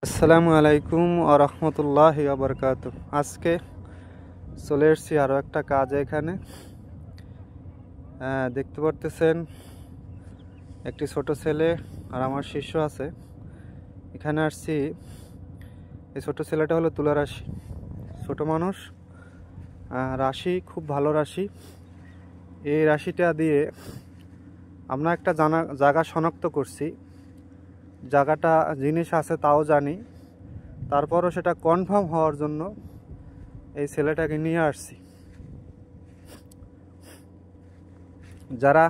আসসালামু আলাইকুম ওয়া রাহমাতুল্লাহি ওয়া বারাকাতুহু। আজকে চলে এসেছি আরও একটা কাজ। এখানে দেখতে পারতেছেন একটি ছোট ছেলে আর আমার শিষ্য আছে। এখানে আসছি, এই ছোট ছেলেটা হলো তুলা রাশি, ছোট মানুষ, রাশি খুব ভালো রাশি। এই রাশিটা দিয়ে আমরা একটা জায়গা শনাক্ত করছি, জায়গাটা জিনিস আছে তাও জানি, তারপরও সেটা কনফার্ম হওয়ার জন্য এই ছেলেটাকে নিয়ে আসছি। যারা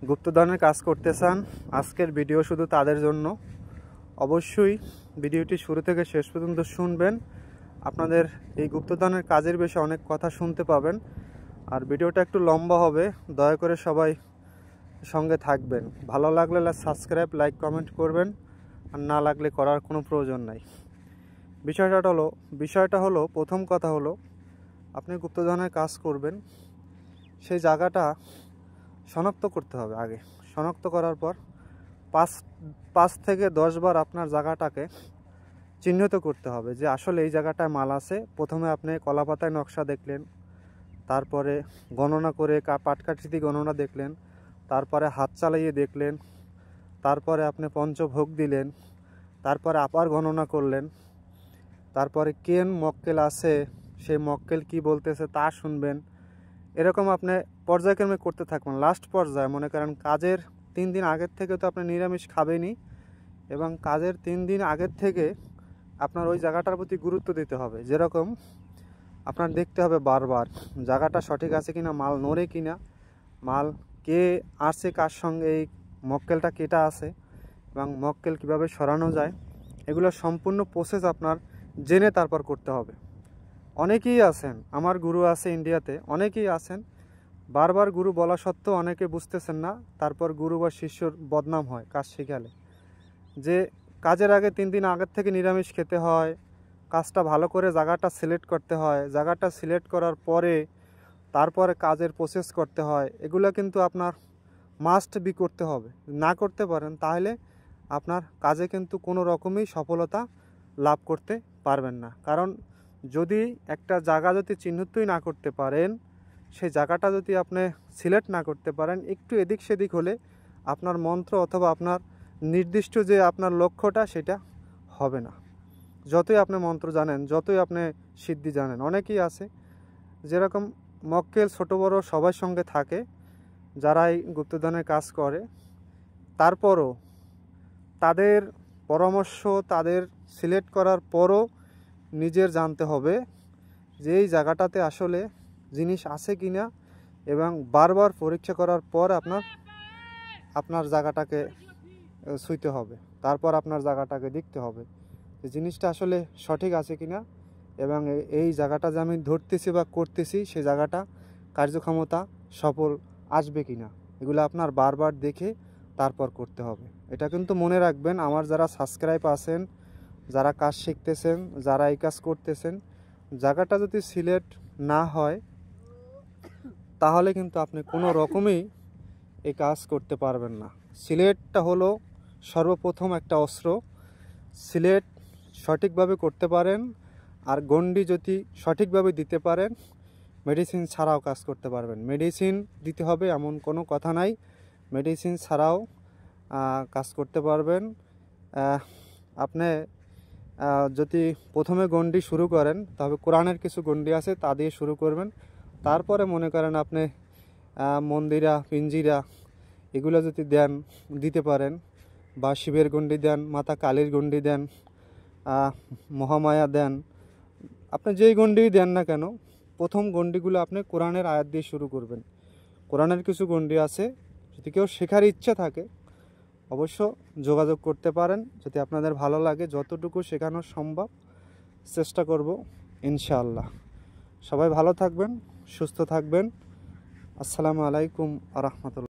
গুপ্তধনের কাজ করতে চান, আজকের ভিডিও শুধু তাদের জন্য। অবশ্যই ভিডিওটি শুরু থেকে শেষ পর্যন্ত শুনবেন। আপনাদের এই গুপ্তধনের কাজের বিষয়ে অনেক কথা শুনতে পাবেন। আর ভিডিওটা একটু লম্বা হবে, দয়া করে সবাই সঙ্গে থাকবেন। ভালো লাগলে সাবস্ক্রাইব, লাইক, কমেন্ট করবেন, আর না লাগলে করার কোনো প্রয়োজন নাই। বিষয়টা হলো প্রথম কথা হলো, আপনি গুপ্তধনের কাজ করবেন, সেই জায়গাটা শনাক্ত করতে হবে। আগে শনাক্ত করার পর 5 থেকে 10 বার আপনার জায়গাটাকে চিহ্নিত করতে হবে যে আসলে এই জায়গাটায় মাল আছে। প্রথমে আপনি কলাপাতায় নকশা দেখলেন, তারপরে গণনা করে পাটকাঠিতে গণনা দেখলেন, তারপরে হাত চালিয়ে দেখলেন, তারপরে আপনি পঞ্চভোগ দিলেন, তারপরে আবার গণনা করলেন, তারপরে কেন মক্কেল আছে সেই মক্কেল কি বলতেছে তা শুনবেন। এরকম আপনি পর্যায়ক্রমে করতে থাকবেন। লাস্ট পর্যায়ে মনে করেন কাজের 3 দিন আগের থেকে তো আপনি নিরামিষ খাবেনই, এবং কাজের 3 দিন আগের থেকে আপনার ওই জায়গাটার প্রতি গুরুত্ব দিতে হবে। যেরকম আপনার দেখতে হবে বারবার জায়গাটা সঠিক আছে কিনা, মাল নড়ে কিনা, মাল কে আসছে, কার সঙ্গে এই মক্কেলটা কেটা আছে, এবং মক্কেল কিভাবে সরানো যায়, এগুলো সম্পূর্ণ প্রসেস আপনার জেনে তারপর করতে হবে। অনেকেই আছেন, আমার গুরু আছে ইন্ডিয়াতে, অনেকেই আছেন বারবার গুরু বলা সত্ত্বেও অনেকে বুঝতেছেন না, তারপর গুরু বা শিষ্যর বদনাম হয় কাজ শেখালে। যে কাজের আগে 3 দিন আগের থেকে নিরামিষ খেতে হয়, কাজটা ভালো করে জায়গাটা সিলেক্ট করতে হয়, জায়গাটা সিলেক্ট করার পরে তারপরে কাজের প্রসেস করতে হয়। এগুলো কিন্তু আপনার মাস্ট বি করতে হবে। না করতে পারেন তাহলে আপনার কাজে কিন্তু কোনো রকমই সফলতা লাভ করতে পারবেন না। কারণ যদি একটা জায়গা যদি চিহ্নিতই না করতে পারেন, সেই জায়গাটা যদি আপনি সিলেক্ট না করতে পারেন, একটু এদিক সেদিক হলে আপনার মন্ত্র অথবা আপনার নির্দিষ্ট যে আপনার লক্ষ্যটা সেটা হবে না। যতই আপনি মন্ত্র জানেন, যতই আপনি সিদ্ধি জানেন, অনেকেই আছে যেরকম মক্কেল ছোট বড় সবার সঙ্গে থাকে যারাই গুপ্তধনের কাজ করে, তারপরও তাদের পরামর্শ, তাদের সিলেক্ট করার পরও নিজের জানতে হবে যে এই জায়গাটাতে আসলে জিনিস আছে কিনা, এবং বারবার পরীক্ষা করার পর আপনার জায়গাটাকে ছুঁইতে হবে। তারপর আপনার জায়গাটাকে দেখতে হবে যে জিনিসটা আসলে সঠিক আছে কিনা, এবং এই জায়গাটা যে আমি ধরতেছি বা করতেছি সেই জায়গাটা কার্যক্ষমতা সফল আসবে কিনা, এগুলো আপনার বারবার দেখে তারপর করতে হবে। এটা কিন্তু মনে রাখবেন, আমার যারা সাবস্ক্রাইব আছেন, যারা কাজ শিখতেছেন, যারা এই কাজ করতেছেন, জায়গাটা যদি সিলেক্ট না হয় তাহলে কিন্তু আপনি কোনো রকমই এই কাজ করতে পারবেন না। সিলেক্টটা হলো সর্বপ্রথম একটা অস্ত্র। সিলেক্ট সঠিকভাবে করতে পারেন, আর গণ্ডি যদি সঠিকভাবে দিতে পারেন, মেডিসিন ছাড়াও কাজ করতে পারবেন। মেডিসিন দিতে হবে এমন কোনো কথা নাই, মেডিসিন ছাড়াও কাজ করতে পারবেন। আপনি যদি প্রথমে গণ্ডি শুরু করেন, তবে কোরআনের কিছু গণ্ডি আছে তা দিয়ে শুরু করবেন। তারপরে মনে করেন আপনি মন্দিরা, পিঞ্জিরা এগুলো যদি দিতে পারেন, বা শিবের গণ্ডি দেন, মাতা কালীর গণ্ডি দেন, মহামায়া দেন, আপনি যেই গণ্ডি দেন না কেন, প্রথম গণ্ডিগুলো আপনি কোরআনের আয়াত দিয়ে শুরু করবেন। কোরআনের কিছু গণ্ডি আছে, যদি কেউ শেখার ইচ্ছা থাকে অবশ্য যোগাযোগ করতে পারেন। যদি আপনাদের ভালো লাগে, যতটুকু শেখানো সম্ভব চেষ্টা করব ইনশাআল্লাহ। সবাই ভালো থাকবেন, সুস্থ থাকবেন। আসসালামু আলাইকুম ওয়া রাহমাতুল্লাহ।